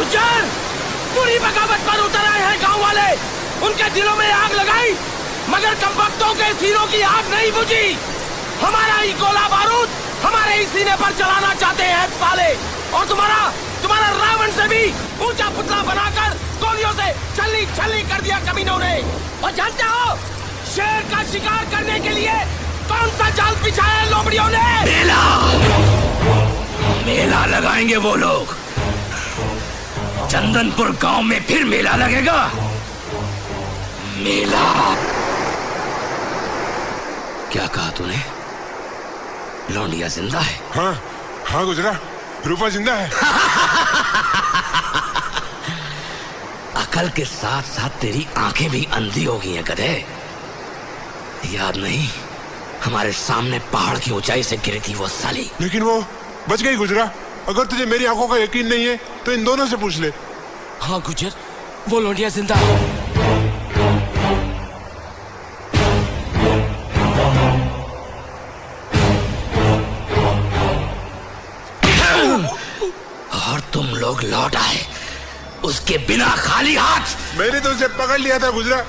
गुज्जर पूरी बगावत पर उतर आए हैं गांव वाले। उनके दिलों में आग लगाई मगर कमबख्तों के सीनों की आग नहीं बुझी। हमारा ही गोला बारूद हमारे ही सीने पर चलाना चाहते हैं साले। और तुम्हारा रावण से भी ऊंचा पुतला बनाकर गोलियों से छल्ली छल्ली कर दिया कमीनों ने। और जानते हो शेर का शिकार करने के लिए कौन सा जाल बिछाया है लोमड़ियों ने? मेला लगाएंगे वो लोग। चंदनपुर गांव में फिर मेला लगेगा। मेला। क्या कहा तूने? लौंडिया जिंदा है? हाँ हाँ गुजरा, रूपा जिंदा है। अकल के साथ साथ तेरी आंखें भी अंधी हो गई हैं गधे। याद नहीं हमारे सामने पहाड़ की ऊंचाई से गिरी थी वो साली। लेकिन वो बच गई गुजरा। अगर तुझे मेरी आंखों का यकीन नहीं है तो इन दोनों से पूछ ले। हाँ गुज्जर, वो लौंडिया जिंदा है। और तुम लोग लौट आए उसके बिना खाली हाथ। मैंने तो उसे पकड़ लिया था गुजरा,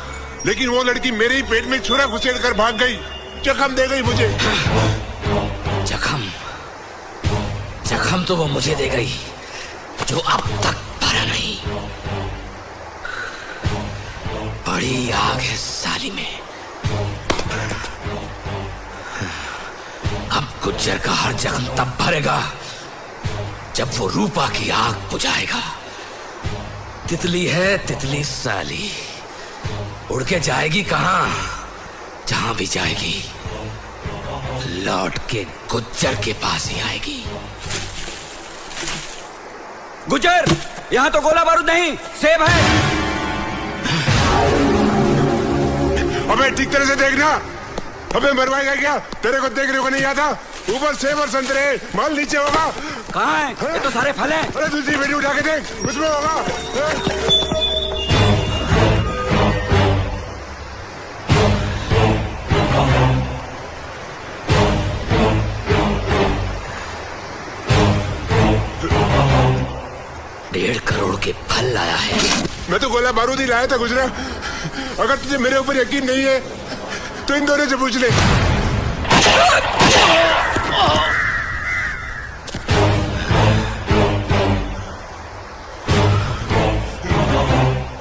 लेकिन वो लड़की मेरे ही पेट में छुरा घुसेड़ कर भाग गई। जख्म दे गई मुझे। जख्म तो वो मुझे दे गई जो अब तक भरा नहीं। बड़ी आग है साली में। अब गुज्जर का हर जख्म तब भरेगा जब वो रूपा की आग बुझाएगा। तितली है तितली साली, उड़ के जाएगी कहां? जहां भी जाएगी लौट के गुज्जर के पास ही आएगी। गुज्जर, यहाँ तो गोला बारूद नहीं, सेब है। अबे ठीक तरह से देखना। अबे मरवाएगा क्या? तेरे को देखने को नहीं आता? ऊपर सेब और संतरे, माल नीचे होगा। कहाँ है? ये तो सारे फल हैं। अरे दूसरी वीडियो उठा के देख, उसमें होगा। डेढ़ करोड़ के फल लाया है। मैं तो गोला बारूद ही लाया था गुजरा। अगर तुझे मेरे ऊपर यकीन नहीं है तो इन दोनों से पूछ ले।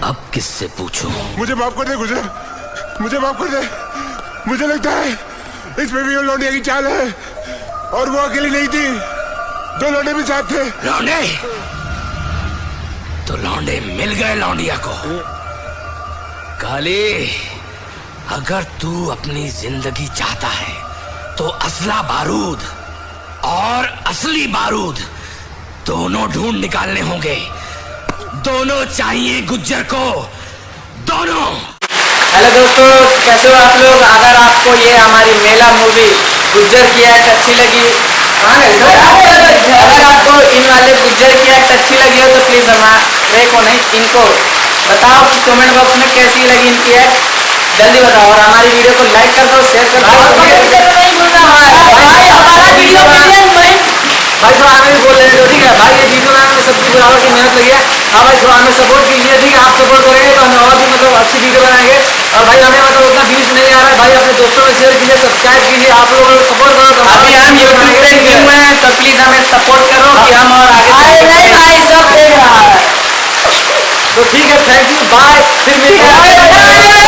अब किससे पूछूं? मुझे माफ कर दे गुजरा, मुझे माफ कर दे। मुझे लगता है इसमें भी वो लौंडिया की चाल है। और वो अकेली नहीं थी, दो लौंडे भी साथ थे। लौंडे? तो लौंडे मिल गए लौंडिया को। काली, अगर तू अपनी जिंदगी चाहता है तो असला बारूद और असली बारूद दोनों ढूंढ निकालने होंगे। दोनों चाहिए गुज्जर को, दोनों। हेलो दोस्तों, कैसे हो आप लोग? अगर आपको ये हमारी मेला मूवी गुज्जर की एक्ट अच्छी लगी, अगर आपको इन वाले गुज्जर की एक्ट अच्छी लगी हो तो प्लीज हमारे को नहीं, इनको बताओ कि कमेंट बॉक्स में कैसी लगी इनकी एक्ट। जल्दी बताओ और हमारी वीडियो को लाइक कर दो, शेयर कर दो। भाई थोड़ा हमें भी बोल रहे हैं, ठीक है भाई? ये वीडियो बनाने में सबकी बराबर की मेहनत लगी है। हाँ भाई, थोड़ा हमें सपोर्ट कीजिए, ठीक है? आप सपोर्ट करेंगे तो हमें और भी अच्छी वीडियो बनाएंगे। और भाई हमें उतना व्यूज नहीं आ रहा है, भाई अपने दोस्तों में शेयर कीजिए, सब्सक्राइब कीजिए। आप लोगों को सपोर्ट करो तो अभी हम यूट्यूब पे न्यू हैं, तो प्लीज हमें सपोर्ट करो कि हम और आगे भाई सब। तो ठीक है, थैंक यू, बाय। फिर मिलते हैं।